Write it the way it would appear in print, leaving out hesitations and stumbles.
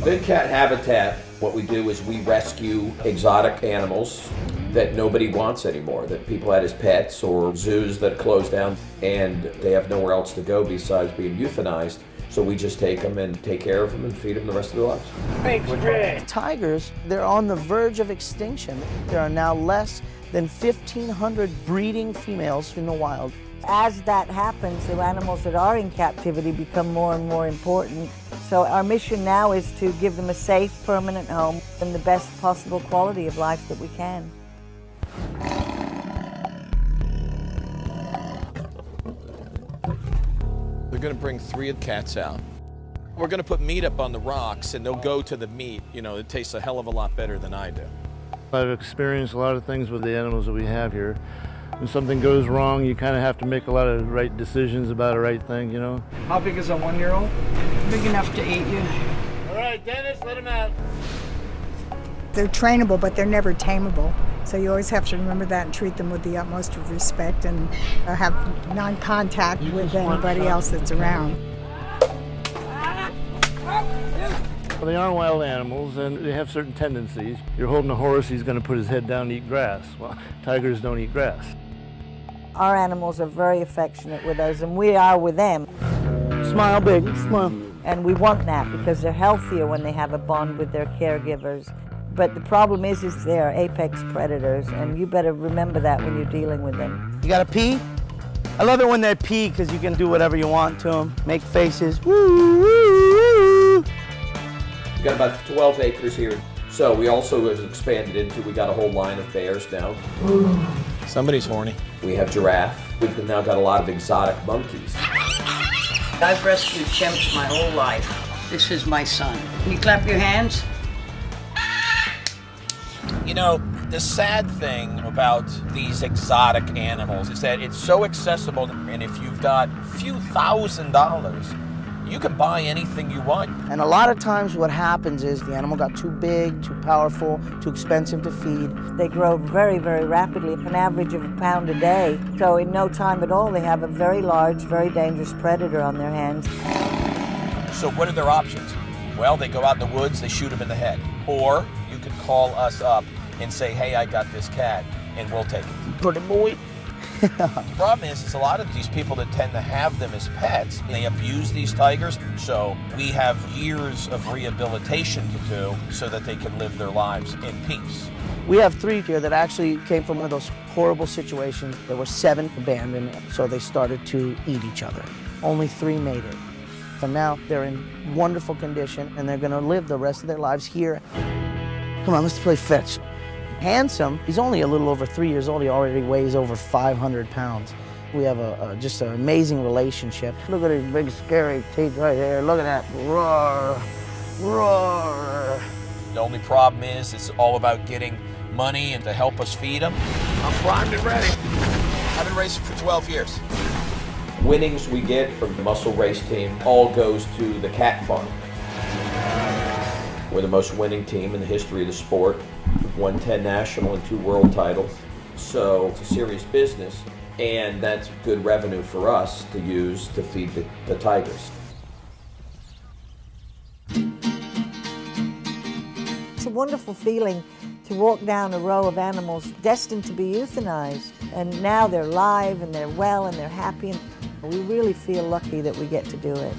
Big cat habitat, what we do is we rescue exotic animals that nobody wants anymore, that people had as pets, or zoos that closed down and they have nowhere else to go besides being euthanized. So we just take them and take care of them and feed them the rest of their lives. Thanks, tigers, they're on the verge of extinction. There are now less than 1,500 breeding females in the wild. As that happens, the animals that are in captivity become more and more important. So our mission now is to give them a safe, permanent home and the best possible quality of life that we can. They're going to bring 3 of the cats out. We're going to put meat up on the rocks, and they'll go to the meat. You know, it tastes a hell of a lot better than I do. I've experienced a lot of things with the animals that we have here. When something goes wrong, you kind of have to make a lot of right decisions about a right thing, you know. How big is a 1-year-old? Big enough to eat you. All right, Dennis, let him out. They're trainable, but they're never tameable. So you always have to remember that and treat them with the utmost of respect and have non-contact with anybody else that's around. Well, they are wild animals, and they have certain tendencies. You're holding a horse, he's going to put his head down and eat grass. Well, tigers don't eat grass. Our animals are very affectionate with us, and we are with them. Smile big, smile. And we want that because they're healthier when they have a bond with their caregivers. But the problem is they're apex predators, and you better remember that when you're dealing with them. You gotta pee? I love it when they pee because you can do whatever you want to them. Make faces. Woo, woo, woo. We've got about 12 acres here. So we also have expanded into, we got a whole line of bears now. Somebody's horny. We have giraffe. We've now got a lot of exotic monkeys. I've rescued chimps my whole life. This is my son. Can you clap your hands? You know, the sad thing about these exotic animals is that it's so accessible, and if you've got a few $1,000s, you can buy anything you want. And a lot of times what happens is the animal got too big, too powerful, too expensive to feed. They grow very, very rapidly, an average of £1 pound a day. So in no time at all, they have a very large, very dangerous predator on their hands. So what are their options? Well, they go out in the woods, they shoot them in the head. Or you could call us up and say, hey, I got this cat, and we'll take it. Pretty boy. The problem is a lot of these people that tend to have them as pets, they abuse these tigers, so we have years of rehabilitation to do so that they can live their lives in peace. We have 3 here that actually came from one of those horrible situations. There were 7 abandoned, so they started to eat each other. Only 3 made it. So now they're in wonderful condition, and they're gonna live the rest of their lives here. Come on, let's play fetch. Handsome, he's only a little over 3 years old. He already weighs over 500 pounds. We have just an amazing relationship. Look at his big scary teeth right there. Look at that, roar, roar. The only problem is it's all about getting money and to help us feed them. I'm primed and ready. I've been racing for 12 years. Winnings we get from the muscle race team all goes to the cat farm. We're the most winning team in the history of the sport. We've won 10 national and 2 world titles. So it's a serious business, and that's good revenue for us to use to feed the tigers. It's a wonderful feeling to walk down a row of animals destined to be euthanized. And now they're live, and they're well, and they're happy. And we really feel lucky that we get to do it.